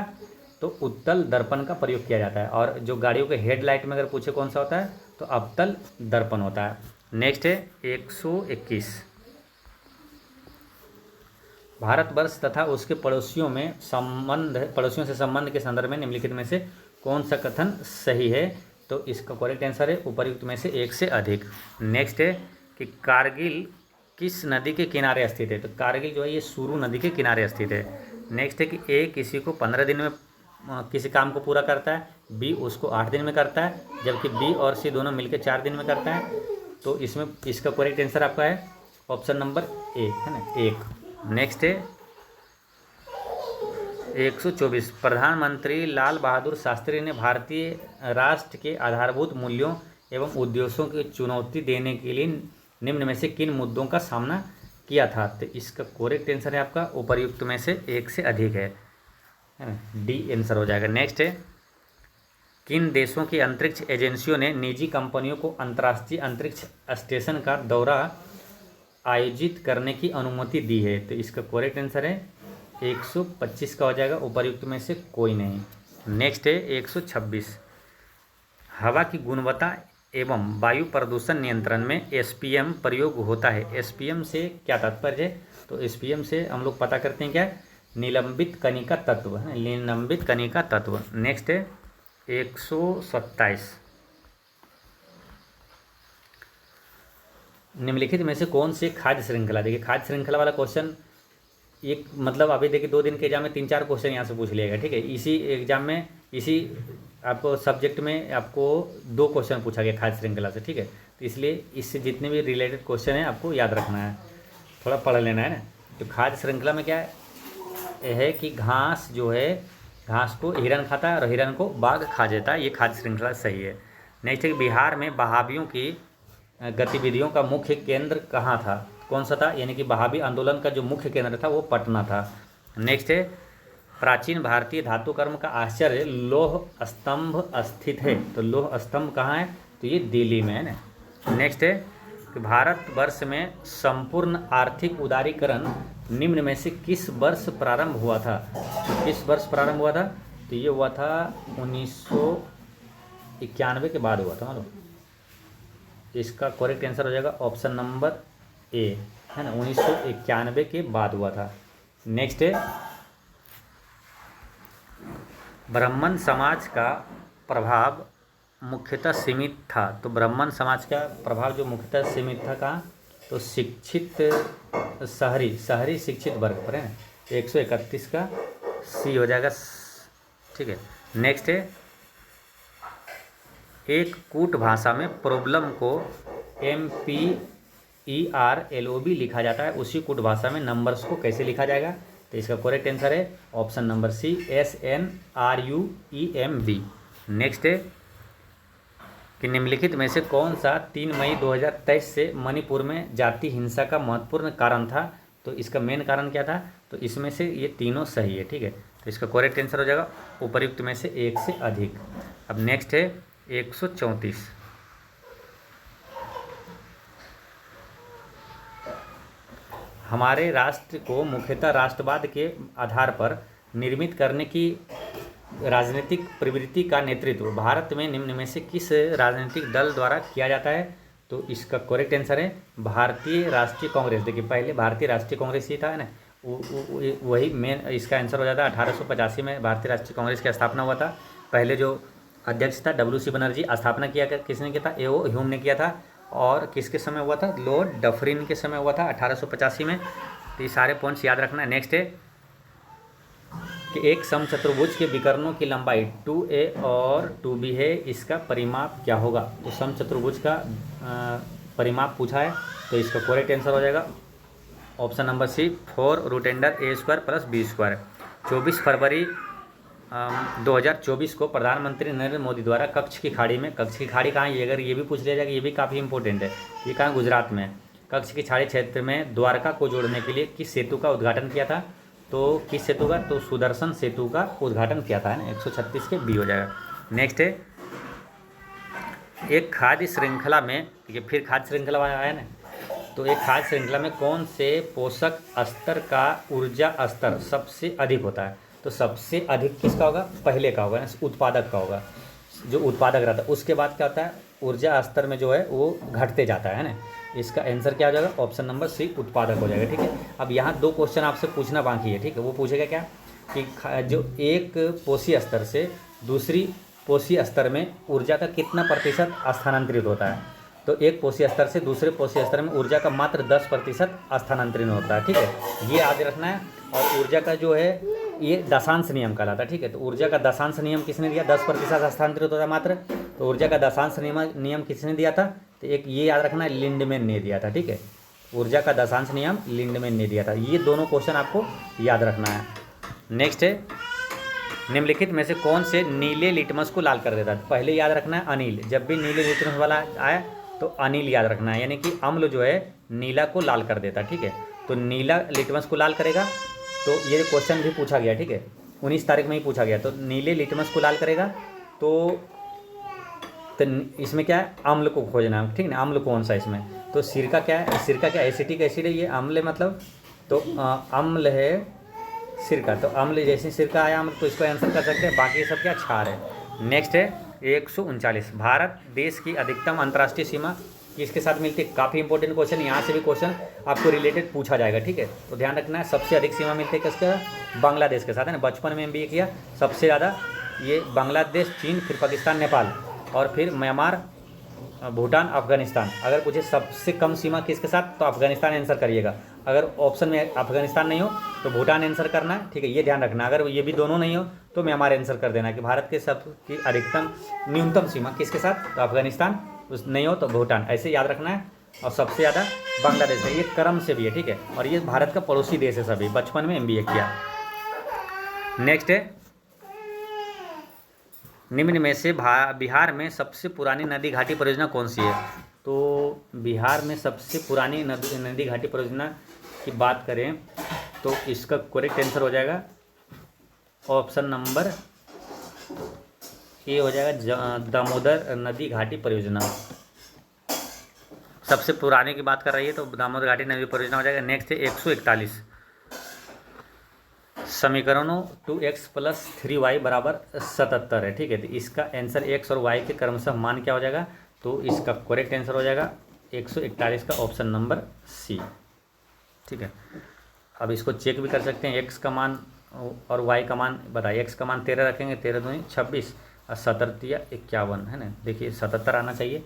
तो उत्तल दर्पण का प्रयोग किया जाता है। और जो गाड़ियों के हेडलाइट में अगर पूछे कौन सा होता है, तो अवतल दर्पण होता है। नेक्स्ट है 121, भारतवर्ष तथा उसके पड़ोसियों से संबंध के संदर्भ में निम्नलिखित में से कौन सा कथन सही है? तो इसका करेक्ट आंसर है उपरयुक्त में से एक से अधिक। नेक्स्ट है कि कारगिल किस नदी के किनारे स्थित है? तो कारगिल जो है ये सुरु नदी के किनारे स्थित है। नेक्स्ट है कि ए किसी को 15 दिन में किसी काम को पूरा करता है, बी उसको 8 दिन में करता है, जबकि बी और सी दोनों मिलकर 4 दिन में करता है। तो इसमें इसका करेक्ट आंसर आपका है ऑप्शन नंबर ए, है ना, 1। नेक्स्ट है 124, प्रधानमंत्री लाल बहादुर शास्त्री ने भारतीय राष्ट्र के आधारभूत मूल्यों एवं उद्देश्यों की चुनौती देने के लिए निम्न में से किन मुद्दों का सामना किया था? तो इसका करेक्ट आंसर है आपका उपर्युक्त में से एक से अधिक है ना, डी आंसर हो जाएगा। नेक्स्ट है किन देशों की अंतरिक्ष एजेंसियों ने निजी कंपनियों को अंतर्राष्ट्रीय अंतरिक्ष स्टेशन का दौरा आयोजित करने की अनुमति दी है? तो इसका करेक्ट आंसर है 125 का हो जाएगा, उपर्युक्त में से कोई नहीं। नेक्स्ट है 126, हवा की गुणवत्ता एवं वायु प्रदूषण नियंत्रण में एसपीएम प्रयोग होता है। एसपीएम से क्या तात्पर्य है? तो एसपीएम से हम लोग पता करते हैं क्या, निलंबित कणिका तत्व, है निलंबित कणिका तत्व। नेक्स्ट है 127, निम्नलिखित में से कौन से खाद्य श्रृंखला, देखिए खाद्य श्रृंखला वाला क्वेश्चन एक मतलब अभी देखिए 2 दिन के एग्जाम में 3-4 क्वेश्चन यहाँ से पूछ लिएगा, ठीक है। इसी एग्जाम में इसी आपको सब्जेक्ट में आपको 2 क्वेश्चन पूछा गया खाद्य श्रृंखला से, ठीक है। तो इसलिए इससे जितने भी रिलेटेड क्वेश्चन हैं आपको याद रखना है, थोड़ा पढ़ लेना है ना। तो खाद्य श्रृंखला में क्या है कि घास जो है, घास को हिरन खाता है और हिरन को बाघ खा जाता है, ये खाद्य श्रृंखला सही है। नेक्स्ट है बिहार में बहावियों की गतिविधियों का मुख्य केंद्र कहाँ था, कौन सा था, यानी कि बहावी आंदोलन का जो मुख्य केंद्र था वो पटना था। नेक्स्ट है प्राचीन भारतीय धातुकर्म का आश्चर्य लौह स्तंभ स्थित है, तो लौह स्तंभ कहाँ है, तो ये दिल्ली में है ना। नेक्स्ट है कि भारतवर्ष में संपूर्ण आर्थिक उदारीकरण निम्न में से किस वर्ष प्रारंभ हुआ था, तो किस वर्ष प्रारंभ हुआ था, तो ये हुआ था 1991 के बाद हुआ था, मालूम। इसका करेक्ट आंसर हो जाएगा ऑप्शन नंबर ए, है ना, 1991 के बाद हुआ था। नेक्स्ट है ब्राह्मण समाज का प्रभाव मुख्यतः सीमित था, तो ब्राह्मण समाज का प्रभाव जो मुख्यतः सीमित था कहाँ, तो शिक्षित शहरी शिक्षित वर्ग पर है ना, 131 का सी हो जाएगा, ठीक है। नेक्स्ट है एक कूट भाषा में प्रॉब्लम को MPERLOB लिखा जाता है, उसी कूट भाषा में नंबर्स को कैसे लिखा जाएगा, तो इसका करेक्ट आंसर है option number C SNRUEMB। Next है कि निम्नलिखित में से कौन सा 3 मई 2023 से मणिपुर में जाति हिंसा का महत्वपूर्ण कारण था, तो इसका मेन कारण क्या था, तो इसमें से ये तीनों सही है, ठीक है। तो इसका करेक्ट आंसर हो जाएगा उपर्युक्त में से एक से अधिक। अब नेक्स्ट है 134, हमारे राष्ट्र को मुख्यतः राष्ट्रवाद के आधार पर निर्मित करने की राजनीतिक प्रवृत्ति का नेतृत्व भारत में निम्न में से किस राजनीतिक दल द्वारा किया जाता है, तो इसका करेक्ट आंसर है भारतीय राष्ट्रीय कांग्रेस। देखिए पहले भारतीय राष्ट्रीय कांग्रेस ही था ना, वही मेन इसका आंसर हो जाता है। 1885 में भारतीय राष्ट्रीय कांग्रेस की स्थापना हुआ था। पहले जो अध्यक्ष था WC बनर्जी, स्थापना किसने किया था, ए ओ ह्यूम ने किया था, और किसके समय हुआ था, लॉर्ड डफरिन के समय हुआ था 1885 में। तो ये सारे पॉइंट्स याद रखना। नेक्स्ट है कि एक समचतुर्भुज के विकर्णों की लंबाई 2a और 2b है, इसका परिमाप क्या होगा, तो समचतुर्भुज का परिमाप पूछा है, तो इसका करेक्ट आंसर हो जाएगा ऑप्शन नंबर सी 4√a² + b²। 24 फरवरी 2024 को प्रधानमंत्री नरेंद्र मोदी द्वारा कच्छ की खाड़ी में, कच्छ की खाड़ी कहाँ है, अगर ये भी पूछ लिया जाएगा, ये भी काफ़ी इंपॉर्टेंट है, ये कहाँ, गुजरात में, कच्छ की खाड़ी क्षेत्र में द्वारका को जोड़ने के लिए किस सेतु का उद्घाटन किया था, तो किस सेतु का, तो सुदर्शन सेतु का उद्घाटन किया था, है ना, 136 के बी हो जाएगा। नेक्स्ट है एक खाद्य श्रृंखला में, देखिए फिर खाद्य श्रृंखला वाला आया ना, तो एक खाद्य श्रृंखला में कौन से पोषक स्तर का ऊर्जा स्तर सबसे अधिक होता है, तो सबसे अधिक किसका होगा, पहले का होगा ना, उत्पादक का होगा, जो उत्पादक रहता है, उसके बाद क्या होता है, ऊर्जा स्तर में जो है वो घटते जाता है ना। इसका आंसर क्या हो जाएगा, ऑप्शन नंबर सी उत्पादक हो जाएगा, ठीक है। अब यहाँ 2 क्वेश्चन आपसे पूछना बाकी है, ठीक है। वो पूछेगा क्या कि जो एक पोषी स्तर से दूसरी पोषी स्तर में ऊर्जा का कितना प्रतिशत स्थानांतरित होता है, तो एक पोषी स्तर से दूसरे पोषी स्तर में ऊर्जा का मात्र 10% स्थानांतरित होता है, ठीक है, ये याद रखना है। और ऊर्जा का जो है ये दशांश नियम कहलाता है, ठीक है। तो ऊर्जा का दशांश नियम किसने दिया, 10% स्थानांतरित होता है मात्र, तो ऊर्जा का दशांश नियम किसने दिया था, तो एक ये याद रखना है, लिंडमैन ने दिया था, ठीक है। ऊर्जा का दशांश नियम लिंडमैन ने दिया था। ये दोनों क्वेश्चन आपको याद रखना है। नेक्स्ट है निम्नलिखित में से कौन से नीले लिटमस को लाल कर देता है, पहले याद रखना है अनिल, जब भी नीले लिटमस वाला आए तो अनिल याद रखना है, यानी कि अम्ल जो है नीला को लाल कर देता है, ठीक है। तो नीला लिटमस को लाल करेगा, तो ये क्वेश्चन भी पूछा गया, ठीक है, 19 तारीख में ही पूछा गया। तो नीले लिटमस को लाल करेगा, तो इसमें क्या है, अम्ल को खोजना है, ठीक है ना, अम्ल कौन सा इसमें, तो सिरका क्या है, सिरका क्या एसिटिक एसिड है, ये अम्ल है मतलब, तो अम्ल है सिरका, तो अम्ल जैसे सिरका आया अम्ल, तो इसको आंसर कर सकते हैं, बाकी सब क्या क्षार है। नेक्स्ट है 139, भारत देश की अधिकतम अंतर्राष्ट्रीय सीमा किसके साथ मिलती है, काफ़ी इंपॉर्टेंट क्वेश्चन, यहाँ से भी क्वेश्चन आपको रिलेटेड पूछा जाएगा, ठीक है। तो ध्यान रखना है, सबसे अधिक सीमा मिलती है किसके, बांग्लादेश के साथ, है ना, बचपन में MBA किया, सबसे ज़्यादा ये बांग्लादेश, चीन, फिर पाकिस्तान, नेपाल, और फिर म्यांमार, भूटान, अफगानिस्तान। अगर पूछे सबसे कम सीमा किसके साथ, तो अफगानिस्तान आंसर करिएगा। अगर ऑप्शन में अफगानिस्तान नहीं हो तो भूटान आंसर करना है, ठीक है, ये ध्यान रखना। अगर ये भी दोनों नहीं हो तो म्यांमार आंसर कर देना कि भारत के सबकी अधिकतम न्यूनतम सीमा किसके साथ, तो अफगानिस्तान, उस नहीं हो तो भूटान, ऐसे याद रखना है। और सबसे ज़्यादा बांग्लादेश है, ये क्रम से भी है, ठीक है, और ये भारत का पड़ोसी देश है, सभी बचपन में MBA किया। नेक्स्ट है, निम्न में से बिहार में सबसे पुरानी नदी घाटी परियोजना कौन सी है। तो बिहार में सबसे पुरानी नदी घाटी परियोजना की बात करें तो इसका करेक्ट आंसर हो जाएगा ऑप्शन नंबर ए हो जाएगा, दामोदर नदी घाटी परियोजना। सबसे पुराने की बात कर रही है तो दामोदर घाटी नदी परियोजना हो जाएगा। नेक्स्ट है 141 समीकरणों 2x + 3y = 77 है, ठीक है, तो इसका आंसर x और y के क्रमशः मान क्या हो जाएगा, तो इसका करेक्ट आंसर हो जाएगा 141 का ऑप्शन नंबर सी, ठीक है। अब इसको चेक भी कर सकते हैं, x का मान और y का मान बताइए। x का मान 13 रखेंगे, 13 दूनी 26 और 17 51 है ना, देखिए 77 आना चाहिए,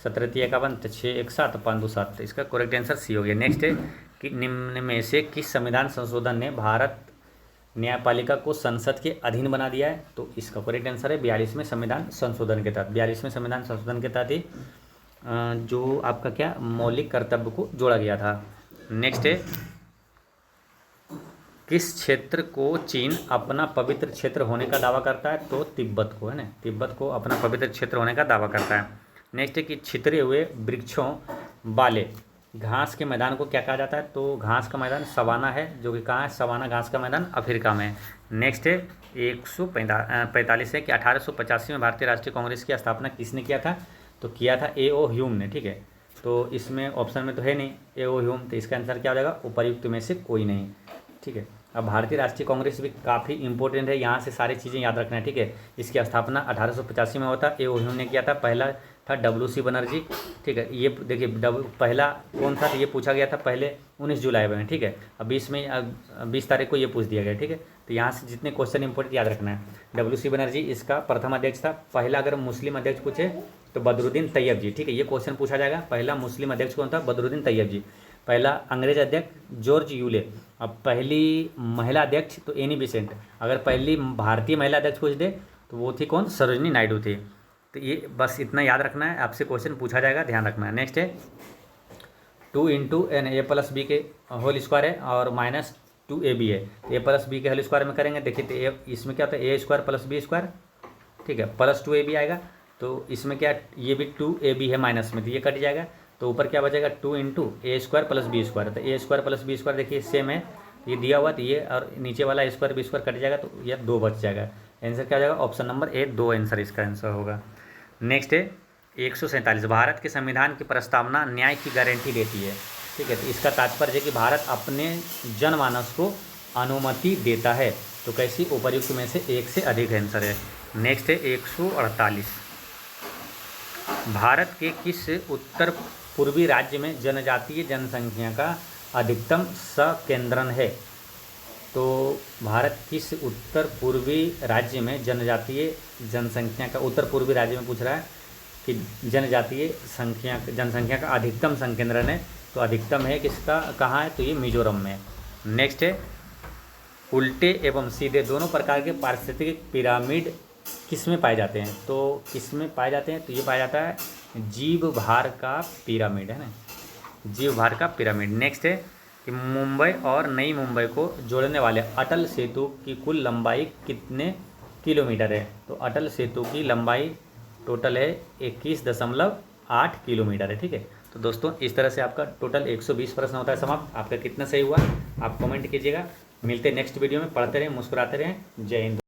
17 51 तो 6 1 7 5 2 7, तो इसका करेक्ट आंसर सी हो गया। नेक्स्ट है कि निम्न में से किस संविधान संशोधन ने भारत न्यायपालिका को संसद के अधीन बना दिया है, तो इसका करेक्ट आंसर है 42वें संविधान संशोधन के तहत। 42वें संविधान संशोधन के तहत ही जो आपका क्या मौलिक कर्तव्य को जोड़ा गया था। नेक्स्ट है, किस क्षेत्र को चीन अपना पवित्र क्षेत्र होने का दावा करता है, तो तिब्बत को, है ना, तिब्बत को अपना पवित्र क्षेत्र होने का दावा करता है। नेक्स्ट है कि छितरे हुए वृक्षों वाले घास के मैदान को क्या कहा जाता है, तो घास का मैदान सवाना है, जो कि कहाँ है, सवाना घास का मैदान अफ्रीका में है। नेक्स्ट है 145 है कि 1885 में भारतीय राष्ट्रीय कांग्रेस की स्थापना किसने किया था, तो किया था A.O. ह्यूम ने, ठीक है, तो इसमें ऑप्शन में तो है नहीं A.O. ह्यूम, तो इसका आंसर क्या हो जाएगा, उपर्युक्त में से कोई नहीं, ठीक है। अब भारतीय राष्ट्रीय कांग्रेस भी काफ़ी इंपॉर्टेंट है, यहाँ से सारी चीज़ें याद रखना है, ठीक है। इसकी स्थापना 1885 में होता, A.O. ह्यूम ने किया था। पहला था W.C. बनर्जी, ठीक है, ये देखिए पहला कौन था, तो ये पूछा गया था पहले 19 जुलाई में, ठीक है, अब 20 तारीख को ये पूछ दिया गया, ठीक है, तो यहाँ से जितने क्वेश्चन इंपॉर्टेंट याद रखना है। W.C. बनर्जी इसका प्रथम अध्यक्ष था। पहला अगर मुस्लिम अध्यक्ष पूछे तो बदरुद्दीन तैयब जी, ठीक है, ये क्वेश्चन पूछा जाएगा, पहला मुस्लिम अध्यक्ष कौन था, बदरुद्दीन तैयब जी। पहला अंग्रेज अध्यक्ष जॉर्ज यूले। अब पहली महिला अध्यक्ष तो एनी बेसेंट। अगर पहली भारतीय महिला अध्यक्ष पूछ दे तो वो थी कौन, सरोजिनी नायडू थी। तो ये बस इतना याद रखना है, आपसे क्वेश्चन पूछा जाएगा, ध्यान रखना है। नेक्स्ट है 2 × a + b के होल स्क्वायर है और -2ab है, a + b के होल स्क्वायर में करेंगे, देखिए तो इसमें क्या होता है a² + b², ठीक है, +2ab आएगा, तो इसमें क्या ये भी 2ab है माइनस में, तो ये कट जाएगा, तो ऊपर क्या बचेगा 2 × a² + b², तो a² + b² देखिए सेम है, ये दिया हुआ, तो ये और नीचे वाला a² b² कट जाएगा, तो ये 2 बच जाएगा। आंसर क्या हो जाएगा, ऑप्शन नंबर ए 2 आंसर इसका आंसर होगा। नेक्स्ट है 147 भारत के संविधान की प्रस्तावना न्याय की गारंटी देती है, ठीक है, तो इसका तात्पर्य है कि भारत अपने जनमानस को अनुमति देता है, तो कैसी, उपर्युक्त में से एक से अधिक आंसर है। नेक्स्ट है 148 भारत के किस उत्तर पूर्वी राज्य में जनजातीय जनसंख्या का अधिकतम संकेंद्रण है, तो भारत किस उत्तर पूर्वी राज्य में जनजातीय जनसंख्या का, उत्तर पूर्वी राज्य में पूछ रहा है कि जनजातीय जनसंख्या का अधिकतम संकेंद्रण है, तो अधिकतम है किसका, कहाँ है, तो ये मिजोरम में। नेक्स्ट है उल्टे एवं सीधे दोनों प्रकार के पारिस्थितिक पिरामिड किस में पाए जाते हैं, तो किस में पाए जाते हैं, तो ये पाया जाता है जीव भार का पिरामिड, है ना, जीव भार का पिरामिड। नेक्स्ट है कि मुंबई और नई मुंबई को जोड़ने वाले अटल सेतु की कुल लंबाई कितने किलोमीटर है, तो अटल सेतु की लंबाई टोटल है 21.8 किलोमीटर है, ठीक है। तो दोस्तों इस तरह से आपका टोटल 120 प्रश्न होता है समाप्त। आपका कितना सही हुआ आप कमेंट कीजिएगा। मिलते हैं नेक्स्ट वीडियो में, पढ़ते रहें, मुस्कुराते रहें। जय हिंद।